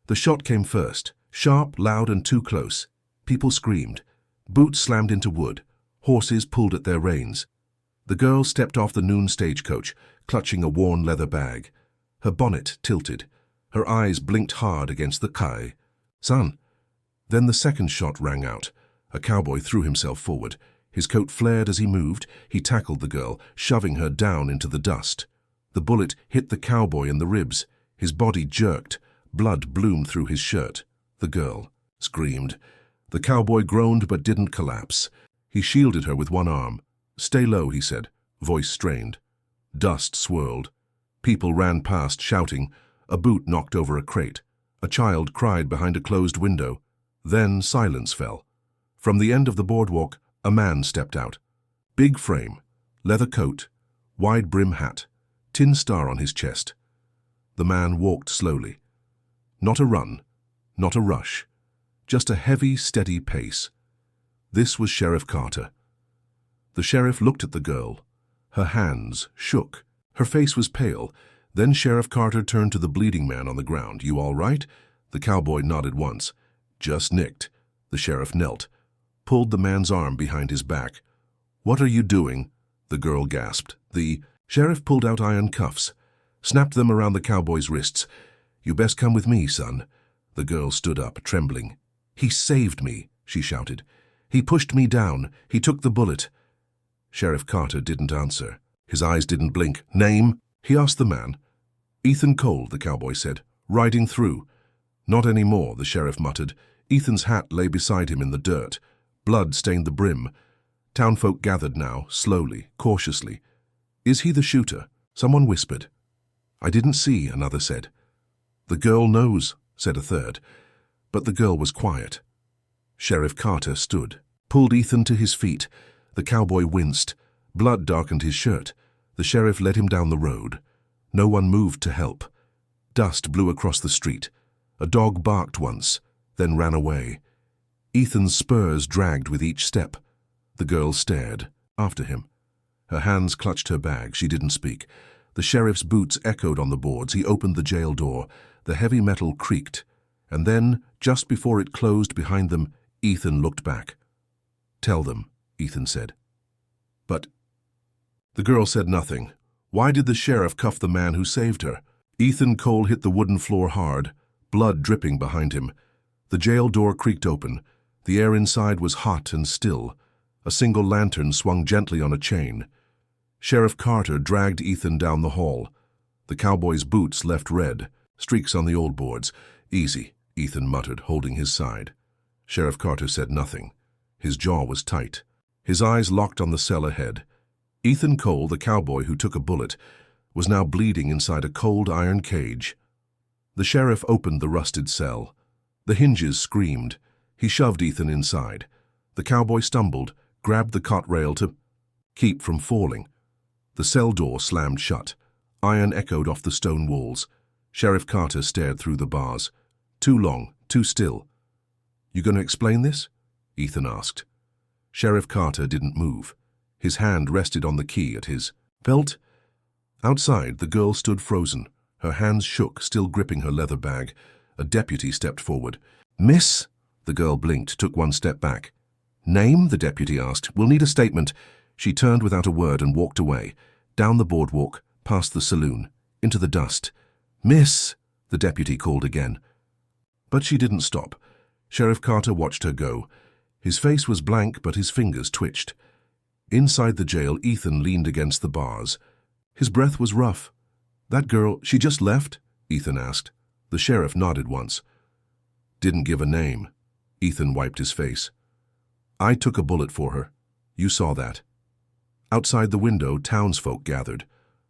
The shot came first, sharp, loud, and too close. People screamed. Boots slammed into wood. Horses pulled at their reins. The girl stepped off the noon stagecoach, clutching a worn leather bag. Her bonnet tilted. Her eyes blinked hard against the sky. "Son!" Then the second shot rang out. A cowboy threw himself forward. His coat flared as he moved. He tackled the girl, shoving her down into the dust. The bullet hit the cowboy in the ribs. His body jerked. Blood bloomed through his shirt. The girl screamed. The cowboy groaned but didn't collapse. He shielded her with one arm. "Stay low," he said, voice strained. Dust swirled. People ran past, shouting. A boot knocked over a crate. A child cried behind a closed window. Then silence fell. From the end of the boardwalk, a man stepped out. Big frame, leather coat, wide brim hat, tin star on his chest. The man walked slowly. Not a run, not a rush, just a heavy, steady pace. This was Sheriff Carter. The sheriff looked at the girl. Her hands shook. Her face was pale. Then Sheriff Carter turned to the bleeding man on the ground. "You all right?" The cowboy nodded once. "Just nicked." The sheriff knelt, pulled the man's arm behind his back. "What are you doing?" the girl gasped. The sheriff pulled out iron cuffs, snapped them around the cowboy's wrists. "You best come with me, son." The girl stood up, trembling. "He saved me," she shouted. "He pushed me down. He took the bullet." Sheriff Carter didn't answer. His eyes didn't blink. "Name?" he asked the man. "Ethan Cole," the cowboy said. "Riding through." "Not anymore," the sheriff muttered. Ethan's hat lay beside him in the dirt. Blood stained the brim. Townfolk gathered now, slowly, cautiously. "Is he the shooter?" someone whispered. "I didn't see," another said. "The girl knows," said a third. But the girl was quiet. Sheriff Carter stood, pulled Ethan to his feet. The cowboy winced. Blood darkened his shirt. The sheriff led him down the road. No one moved to help. Dust blew across the street. A dog barked once, then ran away. Ethan's spurs dragged with each step. The girl stared, after him. Her hands clutched her bag. She didn't speak. The sheriff's boots echoed on the boards. He opened the jail door. The heavy metal creaked. And then, just before it closed behind them, Ethan looked back. "Tell them," Ethan said. "But—" The girl said nothing. Why did the sheriff cuff the man who saved her? Ethan Cole hit the wooden floor hard, blood dripping behind him. The jail door creaked open. The air inside was hot and still. A single lantern swung gently on a chain. Sheriff Carter dragged Ethan down the hall. The cowboy's boots left red, streaks on the old boards. "Easy," Ethan muttered, holding his side. Sheriff Carter said nothing. His jaw was tight. His eyes locked on the cell ahead. Ethan Cole, the cowboy who took a bullet, was now bleeding inside a cold iron cage. The sheriff opened the rusted cell. The hinges screamed. He shoved Ethan inside. The cowboy stumbled, grabbed the cot rail to keep from falling. The cell door slammed shut. Iron echoed off the stone walls. Sheriff Carter stared through the bars. Too long, too still. "You going to explain this?" Ethan asked. Sheriff Carter didn't move. His hand rested on the key at his belt. Outside, the girl stood frozen. Her hands shook, still gripping her leather bag. A deputy stepped forward. "Miss?" The girl blinked, took one step back. "Name?" the deputy asked. "We'll need a statement." She turned without a word and walked away, down the boardwalk, past the saloon, into the dust. "Miss!" the deputy called again. But she didn't stop. Sheriff Carter watched her go. His face was blank, but his fingers twitched. Inside the jail, Ethan leaned against the bars. His breath was rough. "That girl, she just left?" Ethan asked. The sheriff nodded once. "Didn't give a name." Ethan wiped his face. "I took a bullet for her. You saw that." Outside the window, townsfolk gathered.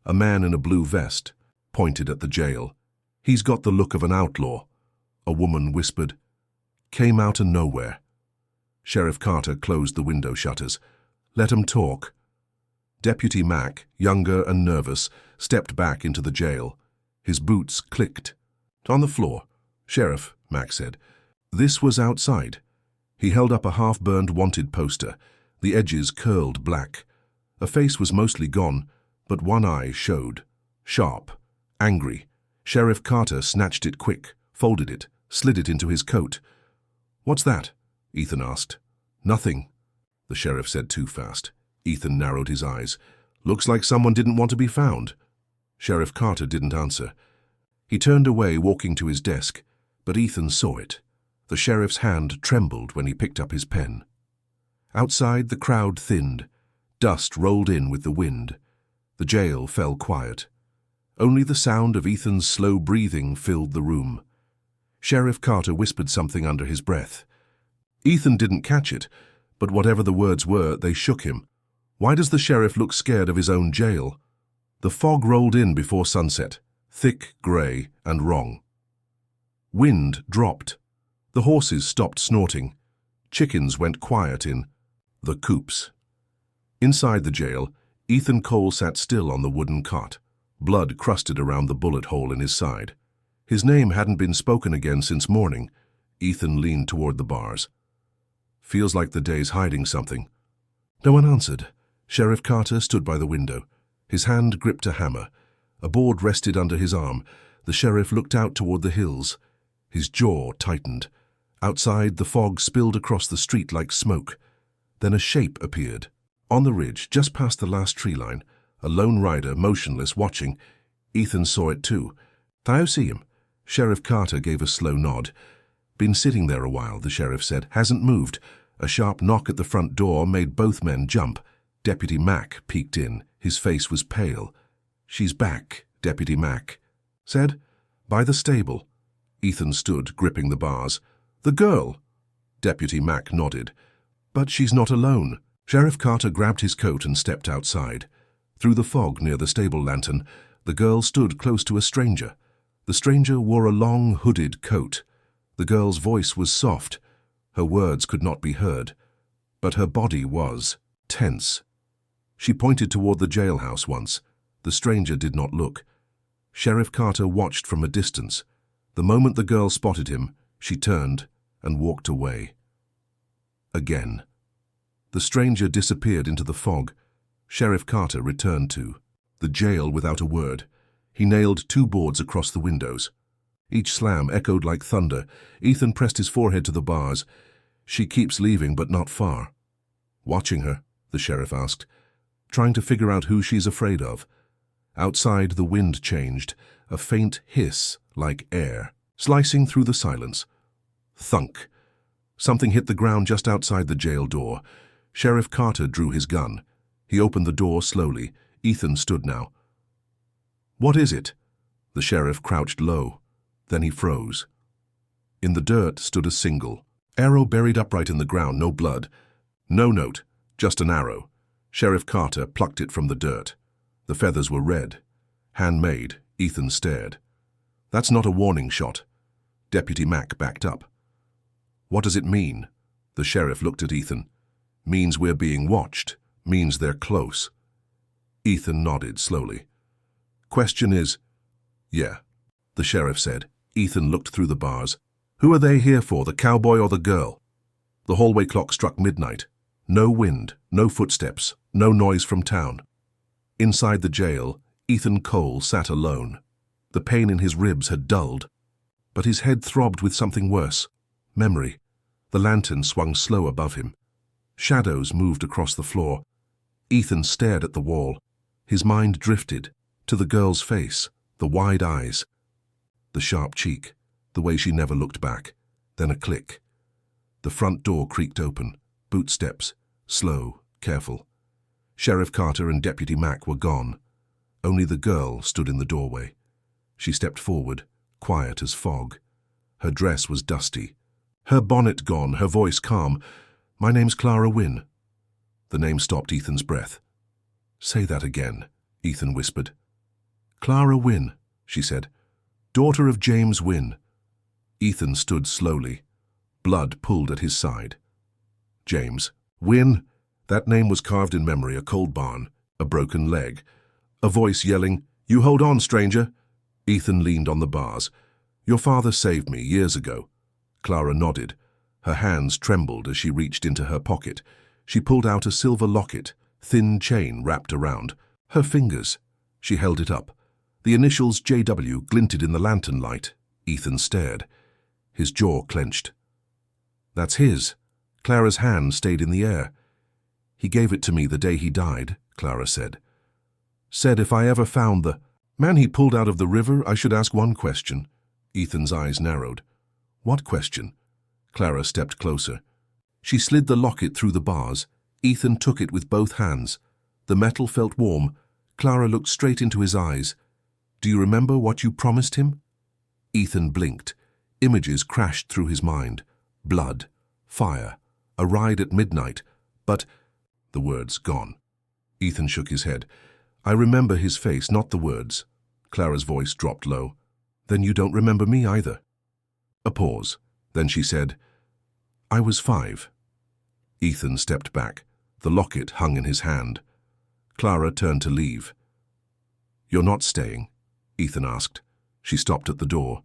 A man in a blue vest pointed at the jail. "He's got the look of an outlaw," a woman whispered. "Came out of nowhere." Sheriff Carter closed the window shutters. "Let 'em talk." Deputy Mack, younger and nervous, stepped back into the jail. His boots clicked. "On the floor." "Sheriff," Mack said. This was outside. He held up a half-burned wanted poster. The edges curled black. A face was mostly gone, but one eye showed. Sharp, angry. Sheriff Carter snatched it quick, folded it, slid it into his coat. "What's that?" Ethan asked. "Nothing," the sheriff said too fast. Ethan narrowed his eyes. "Looks like someone didn't want to be found." Sheriff Carter didn't answer. He turned away, walking to his desk, but Ethan saw it. The sheriff's hand trembled when he picked up his pen. Outside, the crowd thinned. Dust rolled in with the wind. The jail fell quiet. Only the sound of Ethan's slow breathing filled the room. Sheriff Carter whispered something under his breath. Ethan didn't catch it, but whatever the words were, they shook him. Why does the sheriff look scared of his own jail? The fog rolled in before sunset, thick, grey, and wrong. Wind dropped. The horses stopped snorting. Chickens went quiet in the coops. Inside the jail, Ethan Cole sat still on the wooden cot. Blood crusted around the bullet hole in his side. His name hadn't been spoken again since morning. Ethan leaned toward the bars. "Feels like the day's hiding something." No one answered. Sheriff Carter stood by the window. His hand gripped a hammer. A board rested under his arm. The sheriff looked out toward the hills. His jaw tightened. Outside, the fog spilled across the street like smoke. Then a shape appeared. On the ridge, just past the last tree line, a lone rider, motionless, watching. Ethan saw it too. "I see him." Sheriff Carter gave a slow nod. "Been sitting there a while," the sheriff said. "Hasn't moved." A sharp knock at the front door made both men jump. Deputy Mack peeked in. His face was pale. "She's back," Deputy Mack said. "By the stable." Ethan stood, gripping the bars. "The girl." Deputy Mack nodded. "But she's not alone." Sheriff Carter grabbed his coat and stepped outside. Through the fog near the stable lantern, the girl stood close to a stranger. The stranger wore a long, hooded coat. The girl's voice was soft. Her words could not be heard, but her body was tense. She pointed toward the jailhouse once. The stranger did not look. Sheriff Carter watched from a distance. The moment the girl spotted him, she turned and walked away. Again. The stranger disappeared into the fog. Sheriff Carter returned to the jail without a word. He nailed 2 boards across the windows. Each slam echoed like thunder. Ethan pressed his forehead to the bars. "She keeps leaving, but not far." "Watching her?" the sheriff asked. "Trying to figure out who she's afraid of." Outside, the wind changed, a faint hiss like air, slicing through the silence. Thunk. Something hit the ground just outside the jail door. Sheriff Carter drew his gun. He opened the door slowly. Ethan stood now. "What is it?" The sheriff crouched low. Then he froze. In the dirt stood a single arrow buried upright in the ground, no blood. No note, just an arrow. Sheriff Carter plucked it from the dirt. The feathers were red. Handmade. Ethan stared. "That's not a warning shot." Deputy Mack backed up. "What does it mean?" The sheriff looked at Ethan. "Means we're being watched. Means they're close." Ethan nodded slowly. "Question is—" "Yeah," the sheriff said. Ethan looked through the bars. "Who are they here for, the cowboy or the girl?" The hallway clock struck midnight. No wind, no footsteps, no noise from town. Inside the jail, Ethan Cole sat alone. The pain in his ribs had dulled, but his head throbbed with something worse. Memory. The lantern swung slow above him. Shadows moved across the floor. Ethan stared at the wall. His mind drifted to the girl's face, the wide eyes, the sharp cheek, the way she never looked back. Then a click. The front door creaked open. Boot steps, slow, careful. Sheriff Carter and Deputy Mack were gone. Only the girl stood in the doorway. She stepped forward, quiet as fog. Her dress was dusty. Her bonnet gone, her voice calm. "My name's Clara Wynne." The name stopped Ethan's breath. "Say that again," Ethan whispered. "Clara Wynne," she said. "Daughter of James Wynne." Ethan stood slowly. Blood pulled at his side. James Wynne. That name was carved in memory, a cold barn, a broken leg. A voice yelling, "You hold on, stranger." Ethan leaned on the bars. "Your father saved me years ago." Clara nodded. Her hands trembled as she reached into her pocket. She pulled out a silver locket, thin chain wrapped around. Her fingers. She held it up. The initials JW glinted in the lantern light. Ethan stared. His jaw clenched. That's his. Clara's hand stayed in the air. He gave it to me the day he died, Clara said. Said if I ever found the man he pulled out of the river, I should ask one question. Ethan's eyes narrowed. What question? Clara stepped closer. She slid the locket through the bars. Ethan took it with both hands. The metal felt warm. Clara looked straight into his eyes. Do you remember what you promised him? Ethan blinked. Images crashed through his mind. Blood, fire, a ride at midnight, but the words gone. Ethan shook his head. I remember his face, not the words. Clara's voice dropped low. Then you don't remember me either. A pause. Then she said, I was 5. Ethan stepped back. The locket hung in his hand. Clara turned to leave. You're not staying? Ethan asked. She stopped at the door.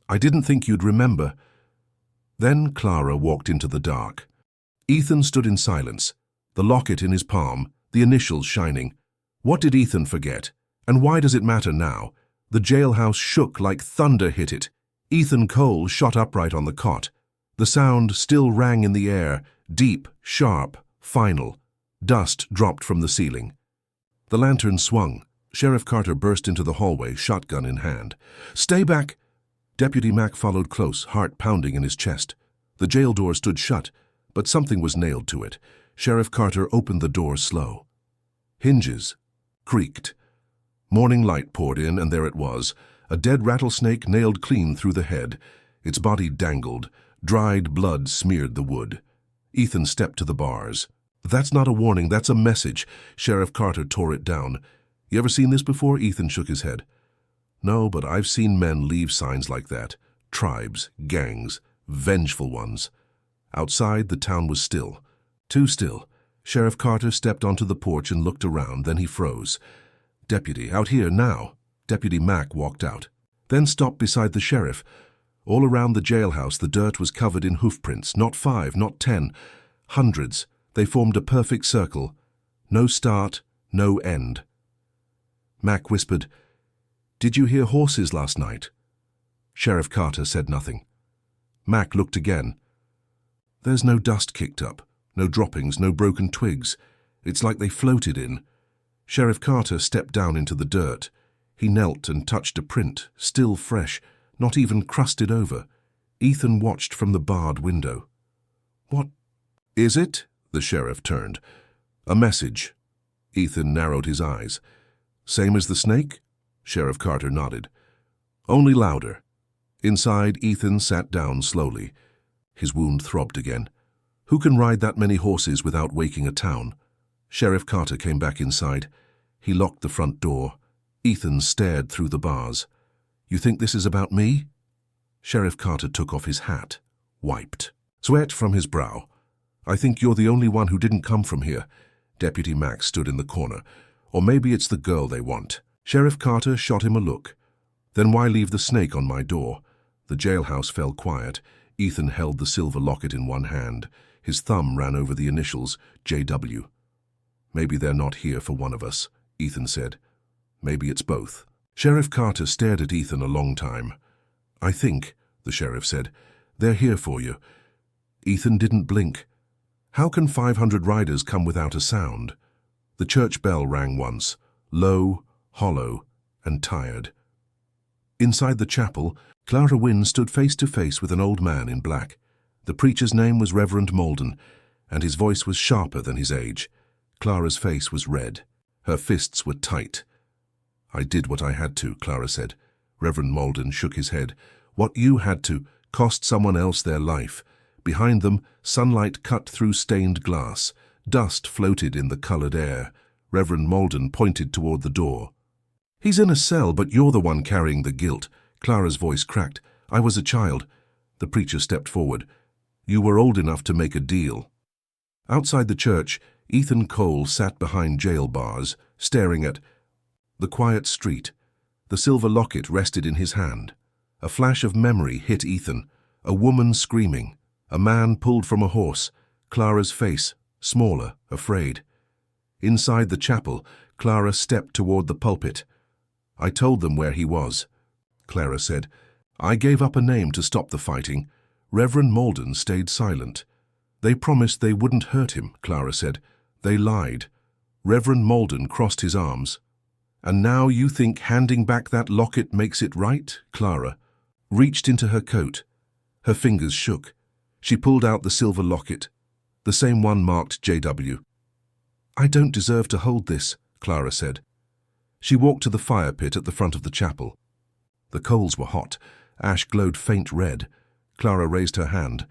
I didn't think you'd remember. Then Clara walked into the dark. Ethan stood in silence, the locket in his palm, the initials shining. What did Ethan forget? And why does it matter now? The jailhouse shook like thunder hit it. Ethan Cole shot upright on the cot. The sound still rang in the air, deep, sharp, final. Dust dropped from the ceiling. The lantern swung. Sheriff Carter burst into the hallway, shotgun in hand. Stay back! Deputy Mack followed close, heart pounding in his chest. The jail door stood shut, but something was nailed to it. Sheriff Carter opened the door slow. Hinges creaked. Morning light poured in, and there it was, a dead rattlesnake nailed clean through the head. Its body dangled. Dried blood smeared the wood. Ethan stepped to the bars. That's not a warning, that's a message. Sheriff Carter tore it down. You ever seen this before? Ethan shook his head. No, but I've seen men leave signs like that. Tribes, gangs, vengeful ones. Outside, the town was still. Too still. Sheriff Carter stepped onto the porch and looked around, then he froze. Deputy, out here, now. Deputy Mack walked out. Then stopped beside the sheriff. All around the jailhouse, the dirt was covered in hoofprints. Not 5, not 10. Hundreds. They formed a perfect circle. No start, no end. Mack whispered, Did you hear horses last night? Sheriff Carter said nothing. Mack looked again. There's no dust kicked up, no droppings, no broken twigs. It's like they floated in. Sheriff Carter stepped down into the dirt. He knelt and touched a print, still fresh, not even crusted over. Ethan watched from the barred window. What is it? The sheriff turned. A message. Ethan narrowed his eyes. Same as the snake? Sheriff Carter nodded. Only louder. Inside, Ethan sat down slowly. His wound throbbed again. Who can ride that many horses without waking a town? Sheriff Carter came back inside. He locked the front door. Ethan stared through the bars. You think this is about me? Sheriff Carter took off his hat, wiped sweat from his brow. I think you're the only one who didn't come from here. Deputy Mack stood in the corner. Or maybe it's the girl they want. Sheriff Carter shot him a look. Then why leave the snake on my door? The jailhouse fell quiet. Ethan held the silver locket in one hand. His thumb ran over the initials, J.W. Maybe they're not here for one of us, Ethan said. Maybe it's both. Sheriff Carter stared at Ethan a long time. I think, the sheriff said, they're here for you. Ethan didn't blink. How can 500 riders come without a sound? The church bell rang once, low, hollow, and tired. Inside the chapel, Clara Wynne stood face to face with an old man in black. The preacher's name was Reverend Malden, and his voice was sharper than his age. Clara's face was red. Her fists were tight. I did what I had to, Clara said. Reverend Malden shook his head. What you had to cost someone else their life. Behind them, sunlight cut through stained glass. Dust floated in the colored air. Reverend Malden pointed toward the door. He's in a cell, but you're the one carrying the guilt. Clara's voice cracked. I was a child. The preacher stepped forward. You were old enough to make a deal. Outside the church, Ethan Cole sat behind jail bars, staring at the quiet street. The silver locket rested in his hand. A flash of memory hit Ethan. A woman screaming. A man pulled from a horse. Clara's face, smaller, afraid. Inside the chapel, Clara stepped toward the pulpit. I told them where he was. Clara said, I gave up a name to stop the fighting. Reverend Malden stayed silent. They promised they wouldn't hurt him, Clara said. They lied. Reverend Malden crossed his arms. And now you think handing back that locket makes it right? Clara reached into her coat. Her fingers shook. She pulled out the silver locket, the same one marked JW. I don't deserve to hold this, Clara said. She walked to the fire pit at the front of the chapel. The coals were hot. Ash glowed faint red. Clara raised her hand.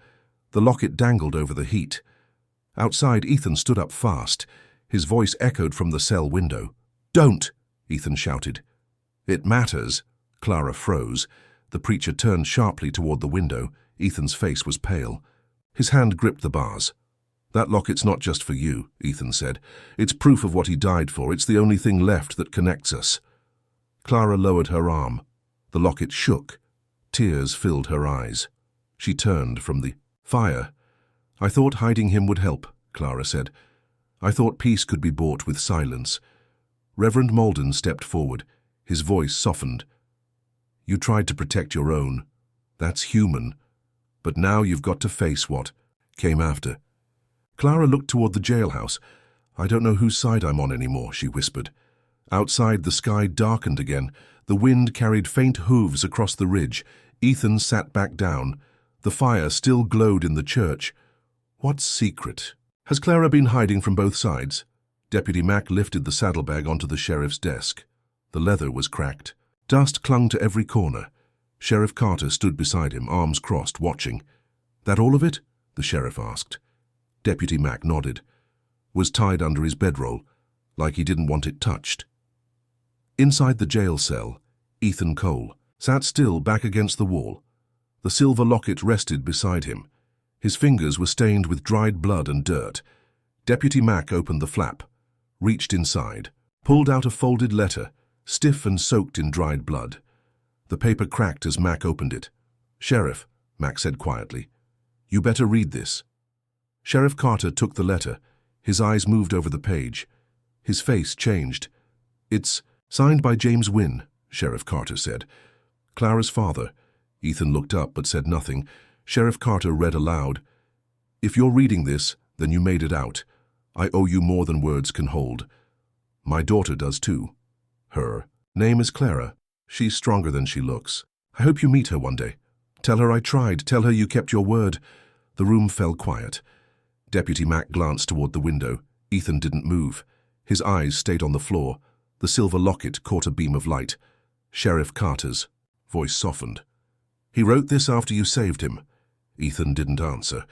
The locket dangled over the heat. Outside, Ethan stood up fast. His voice echoed from the cell window. Don't! Ethan shouted. It matters. Clara froze. The preacher turned sharply toward the window. Ethan's face was pale. His hand gripped the bars. That locket's not just for you, Ethan said. It's proof of what he died for. It's the only thing left that connects us. Clara lowered her arm. The locket shook. Tears filled her eyes. She turned from the fire. I thought hiding him would help, Clara said. I thought peace could be bought with silence. Reverend Malden stepped forward. His voice softened. You tried to protect your own. That's human. But now you've got to face what came after. Clara looked toward the jailhouse. I don't know whose side I'm on anymore, she whispered. Outside, the sky darkened again. The wind carried faint hooves across the ridge. Ethan sat back down. The fire still glowed in the church. What secret? Has Clara been hiding from both sides? Deputy Mack lifted the saddlebag onto the sheriff's desk. The leather was cracked. Dust clung to every corner. Sheriff Carter stood beside him, arms crossed, watching. That all of it? The sheriff asked. Deputy Mack nodded. Was tied under his bedroll, like he didn't want it touched. Inside the jail cell, Ethan Cole sat still back against the wall. The silver locket rested beside him. His fingers were stained with dried blood and dirt. Deputy Mack opened the flap, reached inside, pulled out a folded letter, stiff and soaked in dried blood. The paper cracked as Mack opened it. Sheriff, Mack said quietly, you better read this. Sheriff Carter took the letter. His eyes moved over the page. His face changed. It's signed by James Wynne, Sheriff Carter said. Clara's father. Ethan looked up but said nothing. Sheriff Carter read aloud. If you're reading this, then you made it out. I owe you more than words can hold. My daughter does too. Her name is Clara. She's stronger than she looks. I hope you meet her one day. Tell her I tried. Tell her you kept your word. The room fell quiet. Deputy Mack glanced toward the window. Ethan didn't move. His eyes stayed on the floor. The silver locket caught a beam of light. Sheriff Carter's voice softened. He wrote this after you saved him. Ethan didn't answer.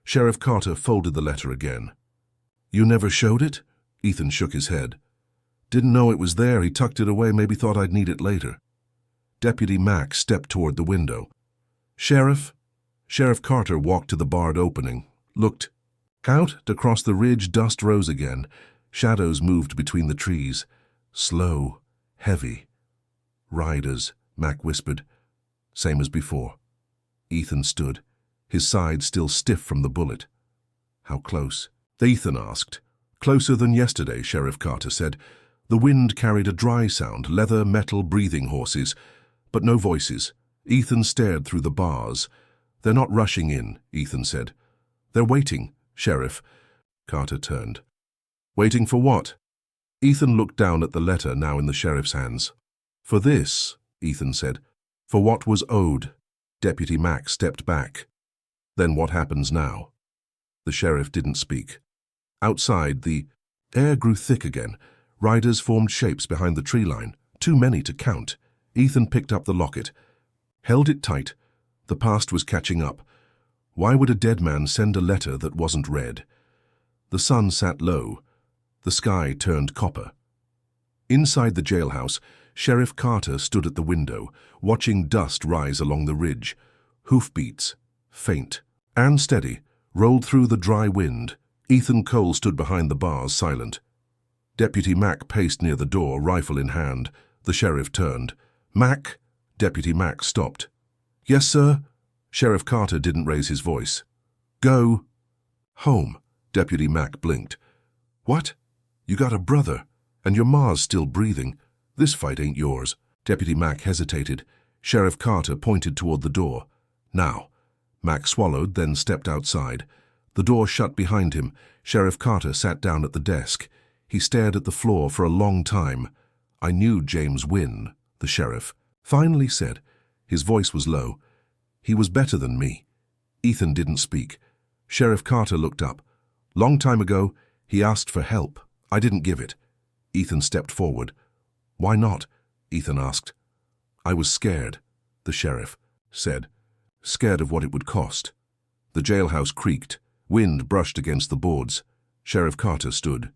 Sheriff Carter folded the letter again. You never showed it? Ethan shook his head. Didn't know it was there. He tucked it away, maybe thought I'd need it later. Deputy Mack stepped toward the window. Sheriff? Sheriff Carter walked to the barred opening, looked. Out across the ridge, dust rose again. Shadows moved between the trees. Slow, heavy. Riders, Mack whispered. Same as before. Ethan stood, his side still stiff from the bullet. How close? Ethan asked. Closer than yesterday, Sheriff Carter said. The wind carried a dry sound, leather, metal, breathing horses, but no voices. Ethan stared through the bars. They're not rushing in, Ethan said. They're waiting, Sheriff. Carter turned. Waiting for what? Ethan looked down at the letter now in the sheriff's hands. For this, Ethan said. For what was owed. Deputy Mack stepped back. Then what happens now? The sheriff didn't speak. Outside, the air grew thick again. Riders formed shapes behind the tree line, too many to count. Ethan picked up the locket, held it tight. The past was catching up. Why would a dead man send a letter that wasn't read? The sun sat low. The sky turned copper. Inside the jailhouse, Sheriff Carter stood at the window, watching dust rise along the ridge. Hoofbeats, faint and steady, rolled through the dry wind. Ethan Cole stood behind the bars, silent. Deputy Mack paced near the door, rifle in hand. The sheriff turned. Mack? Deputy Mack stopped. Yes, sir? Sheriff Carter didn't raise his voice. Go. Home. Deputy Mack blinked. What? You got a brother, and your ma's still breathing. This fight ain't yours. Deputy Mack hesitated. Sheriff Carter pointed toward the door. Now. Mac swallowed, then stepped outside. The door shut behind him. Sheriff Carter sat down at the desk. He stared at the floor for a long time. "I knew James Wynne," the sheriff finally said. His voice was low. "He was better than me." Ethan didn't speak. Sheriff Carter looked up. "Long time ago, he asked for help. I didn't give it." Ethan stepped forward. "Why not?" Ethan asked. "I was scared," the sheriff said. "Scared of what it would cost." The jailhouse creaked. Wind brushed against the boards. Sheriff Carter stood.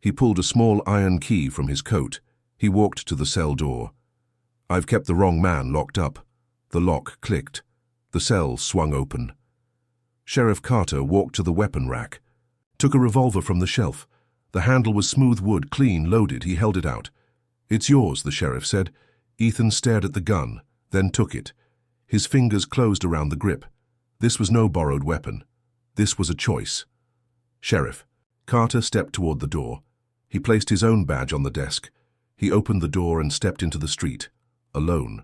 He pulled a small iron key from his coat. He walked to the cell door. "I've kept the wrong man locked up." The lock clicked. The cell swung open. Sheriff Carter walked to the weapon rack, took a revolver from the shelf. The handle was smooth wood, clean, loaded. He held it out. "It's yours," the sheriff said. Ethan stared at the gun, then took it. His fingers closed around the grip. This was no borrowed weapon. This was a choice. "Sheriff." Carter stepped toward the door. He placed his own badge on the desk. He opened the door and stepped into the street, alone.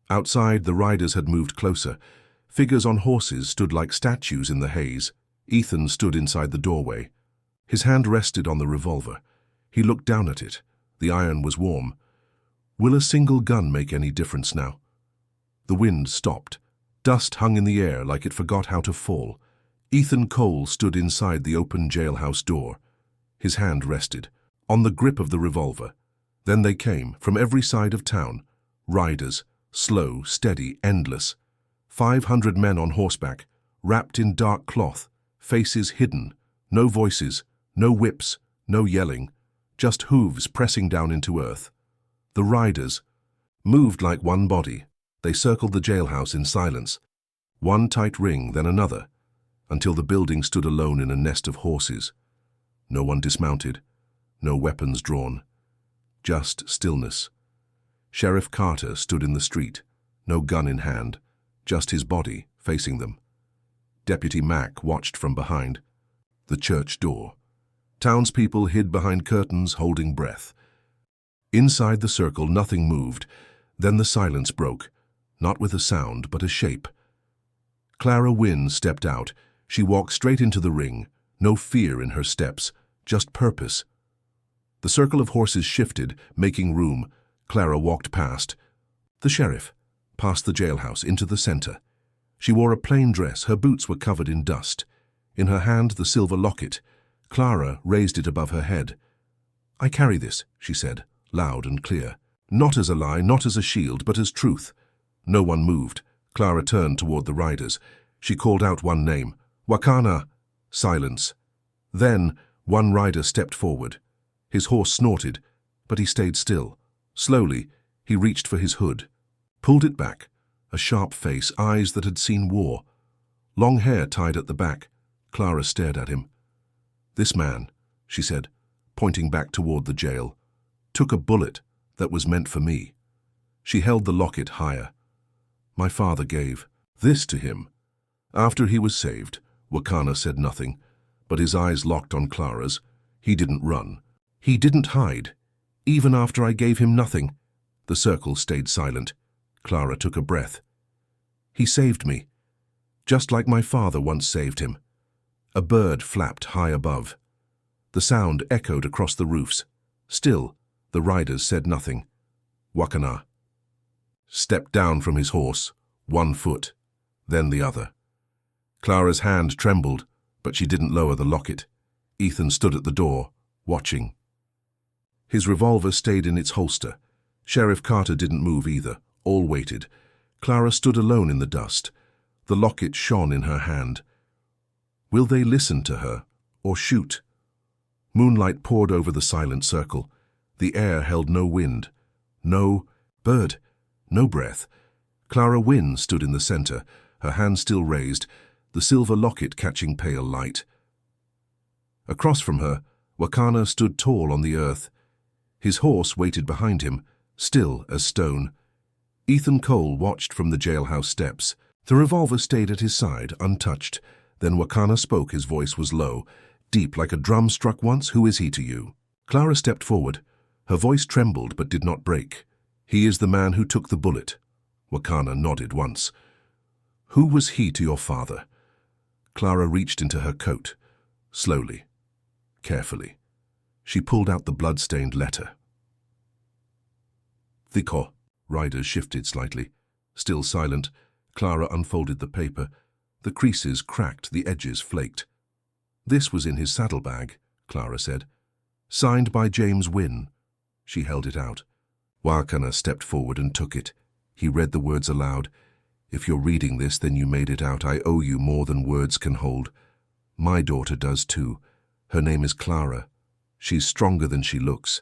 Outside, the riders had moved closer. Figures on horses stood like statues in the haze. Ethan stood inside the doorway. His hand rested on the revolver. He looked down at it. The iron was warm. Will a single gun make any difference now? The wind stopped. Dust hung in the air like it forgot how to fall. Ethan Cole stood inside the open jailhouse door. His hand rested on the grip of the revolver. Then they came, from every side of town. Riders, slow, steady, endless. 500 men on horseback, wrapped in dark cloth, faces hidden, no voices, no whips, no yelling, just hooves pressing down into earth. The riders moved like one body. They circled the jailhouse in silence, one tight ring, then another, until the building stood alone in a nest of horses. No one dismounted, no weapons drawn, just stillness. Sheriff Carter stood in the street, no gun in hand, just his body facing them. Deputy Mack watched from behind the church door. Townspeople hid behind curtains, holding breath. Inside the circle, nothing moved. Then the silence broke, not with a sound, but a shape. Clara Wynne stepped out. She walked straight into the ring, no fear in her steps, just purpose. The circle of horses shifted, making room. Clara walked past the sheriff, past the jailhouse, into the center. She wore a plain dress. Her boots were covered in dust. In her hand, the silver locket. Clara raised it above her head. "I carry this," she said, loud and clear. "Not as a lie, not as a shield, but as truth." No one moved. Clara turned toward the riders. She called out one name, "Wakana." Silence. Then one rider stepped forward. His horse snorted, but he stayed still. Slowly, he reached for his hood, pulled it back, a sharp face, eyes that had seen war. Long hair tied at the back. Clara stared at him. "This man," she said, pointing back toward the jail, "took a bullet that was meant for me." She held the locket higher. "My father gave this to him." After he was saved, Wakana said nothing, but his eyes locked on Clara's. He didn't run. He didn't hide. "Even after I gave him nothing." The circle stayed silent. Clara took a breath. "He saved me, just like my father once saved him." A bird flapped high above. The sound echoed across the roofs. Still, the riders said nothing. Wakana stepped down from his horse, one foot, then the other. Clara's hand trembled, but she didn't lower the locket. Ethan stood at the door, watching. His revolver stayed in its holster. Sheriff Carter didn't move either. All waited. Clara stood alone in the dust. The locket shone in her hand. Will they listen to her, or shoot? Moonlight poured over the silent circle. The air held no wind, no bird, no breath. Clara Wynne stood in the center, her hand still raised, the silver locket catching pale light. Across from her, Wakana stood tall on the earth. His horse waited behind him, still as stone. Ethan Cole watched from the jailhouse steps. The revolver stayed at his side, untouched. Then Wakana spoke. His voice was low, deep like a drum struck once. "Who is he to you?" Clara stepped forward. Her voice trembled but did not break. "He is the man who took the bullet. Wakana nodded once. Who was he to your father? Clara reached into her coat. Slowly, carefully, she pulled out the blood-stained letter. Thiko. Riders shifted slightly. Still silent, Clara unfolded the paper. The creases cracked, the edges flaked. This was in his saddlebag, Clara said. Signed by James Wynne. She held it out. Wakana stepped forward and took it. He read the words aloud. If you're reading this, then you made it out. I owe you more than words can hold. My daughter does too. Her name is Clara. She's stronger than she looks.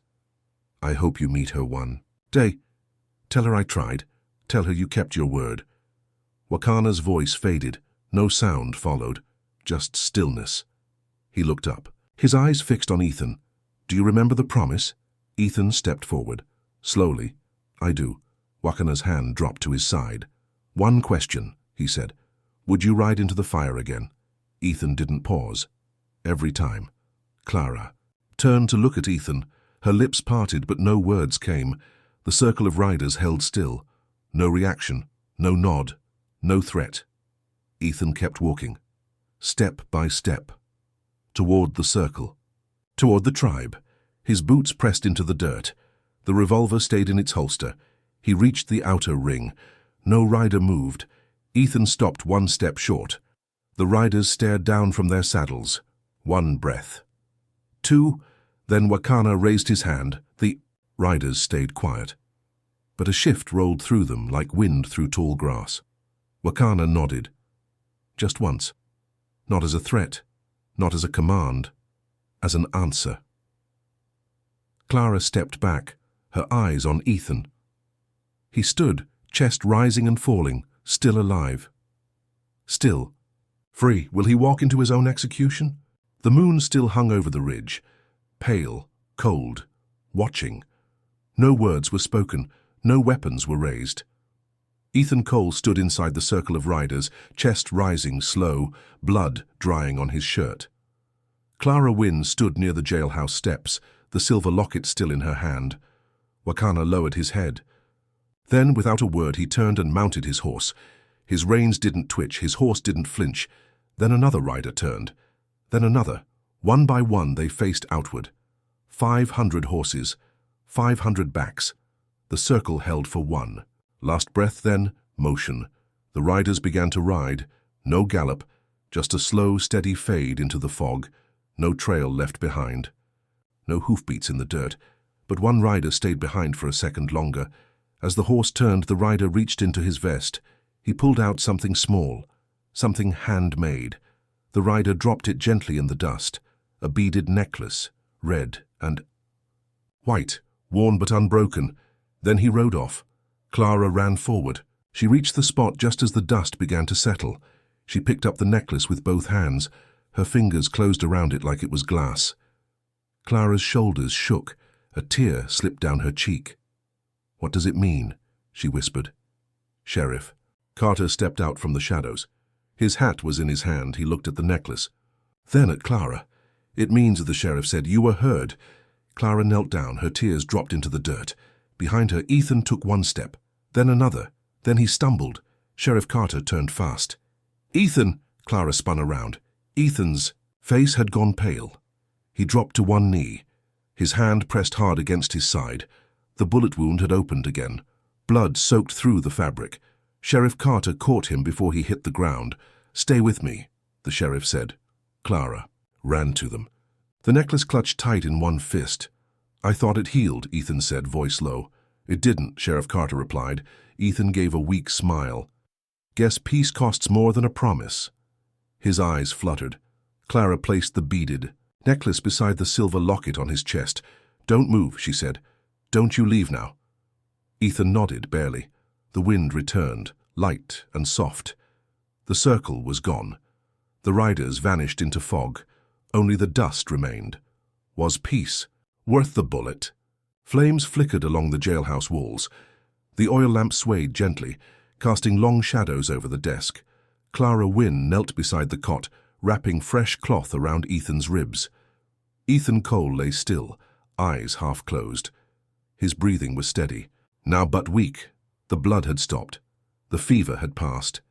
I hope you meet her one day. Tell her I tried. Tell her you kept your word. Wakana's voice faded. No sound followed. Just stillness. He looked up. His eyes fixed on Ethan. Do you remember the promise? Ethan stepped forward. Slowly. I do. Wakana's hand dropped to his side. One question, he said. Would you ride into the fire again? Ethan didn't pause. Every time. Clara turned to look at Ethan. Her lips parted, but no words came. The circle of riders held still. No reaction, no nod, no threat. Ethan kept walking, step by step, toward the circle, toward the tribe. His boots pressed into the dirt. The revolver stayed in its holster. He reached the outer ring. No rider moved. Ethan stopped one step short. The riders stared down from their saddles. One breath. Two. Then Wakana raised his hand. The riders stayed quiet. But a shift rolled through them like wind through tall grass. Wakana nodded. Just once. Not as a threat, not as a command, as an answer. Clara stepped back, her eyes on Ethan. He stood, chest rising and falling, still alive. Still. Free. Will he walk into his own execution? The moon still hung over the ridge, pale, cold, watching. No words were spoken, no weapons were raised. Ethan Cole stood inside the circle of riders, chest rising slow, blood drying on his shirt. Clara Wynne stood near the jailhouse steps, the silver locket still in her hand. Wakana lowered his head. Then, without a word, he turned and mounted his horse. His reins didn't twitch, his horse didn't flinch. Then another rider turned. Then another. One by one they faced outward. 500 horses, 500 backs. The circle held for one. Last breath, then motion. The riders began to ride. No gallop, just a slow, steady fade into the fog. No trail left behind. No hoofbeats in the dirt, but one rider stayed behind for a second longer. As the horse turned, the rider reached into his vest. He pulled out something small, something handmade. The rider dropped it gently in the dust. A beaded necklace, red and white, worn but unbroken. Then he rode off. Clara ran forward. She reached the spot just as the dust began to settle. She picked up the necklace with both hands. Her fingers closed around it like it was glass. Clara's shoulders shook. A tear slipped down her cheek. What does it mean? She whispered. Sheriff. Carter stepped out from the shadows. His hat was in his hand. He looked at the necklace. Then at Clara. It means, the sheriff said, you were heard. Clara knelt down. Her tears dropped into the dirt. Behind her, Ethan took one step, then another. Then he stumbled. Sheriff Carter turned fast. Ethan! Clara spun around. Ethan's face had gone pale. He dropped to one knee. His hand pressed hard against his side. The bullet wound had opened again. Blood soaked through the fabric. Sheriff Carter caught him before he hit the ground. Stay with me, the sheriff said. Clara ran to them. The necklace clutched tight in one fist. I thought it healed, Ethan said, voice low. It didn't, Sheriff Carter replied. Ethan gave a weak smile. Guess peace costs more than a promise. His eyes fluttered. Clara placed the beaded necklace beside the silver locket on his chest. Don't move, she said. Don't you leave now. Ethan nodded, barely. The wind returned, light and soft. The circle was gone. The riders vanished into fog. Only the dust remained. Was peace worth the bullet? Flames flickered along the jailhouse walls. The oil lamp swayed gently, casting long shadows over the desk. Clara Wynne knelt beside the cot, wrapping fresh cloth around Ethan's ribs. Ethan Cole lay still, eyes half closed. His breathing was steady, now but weak. The blood had stopped. The fever had passed.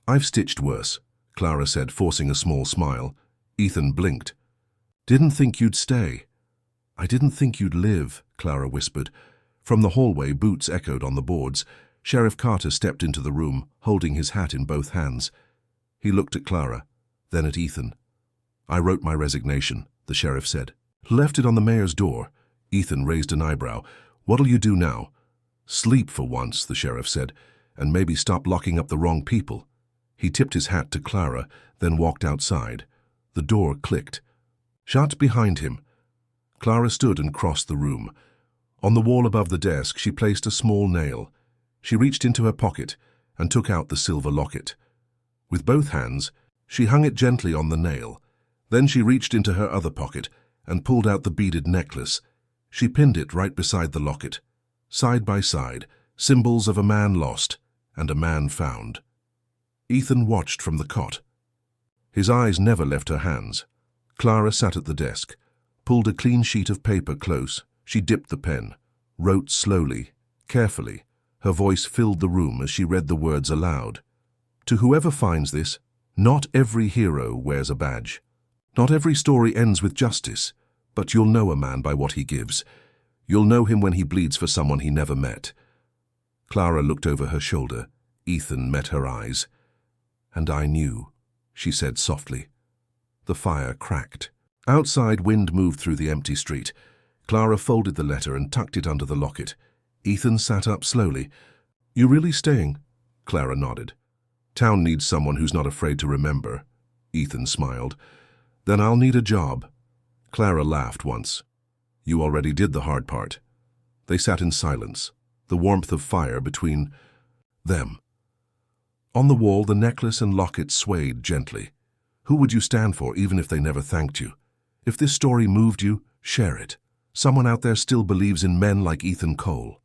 "I've stitched worse," Clara said, forcing a small smile. Ethan blinked. "Didn't think you'd stay." "I didn't think you'd live," Clara whispered. From the hallway, boots echoed on the boards. Sheriff Carter stepped into the room, holding his hat in both hands. He looked at Clara, then at Ethan. "I wrote my resignation," the sheriff said. "Left it on the mayor's door." Ethan raised an eyebrow. "What'll you do now?" "Sleep for once," the sheriff said, "and maybe stop locking up the wrong people." He tipped his hat to Clara, then walked outside. The door clicked. Shut behind him. Clara stood and crossed the room. On the wall above the desk, she placed a small nail. She reached into her pocket and took out the silver locket. With both hands, she hung it gently on the nail. Then she reached into her other pocket and pulled out the beaded necklace. She pinned it right beside the locket. Side by side, symbols of a man lost and a man found. Ethan watched from the cot. His eyes never left her hands. Clara sat at the desk, pulled a clean sheet of paper close. She dipped the pen, wrote slowly, carefully. Her voice filled the room as she read the words aloud. "To whoever finds this, not every hero wears a badge. Not every story ends with justice, but you'll know a man by what he gives. You'll know him when he bleeds for someone he never met." Clara looked over her shoulder. Ethan met her eyes. "And I knew," she said softly. The fire cracked. Outside, wind moved through the empty street. Clara folded the letter and tucked it under the locket. Ethan sat up slowly. "You really staying?" Clara nodded. "Town needs someone who's not afraid to remember." Ethan smiled. "Then I'll need a job." Clara laughed once. "You already did the hard part." They sat in silence, the warmth of fire between them. On the wall, the necklace and locket swayed gently. Who would you stand for, even if they never thanked you? If this story moved you, share it. Someone out there still believes in men like Ethan Cole.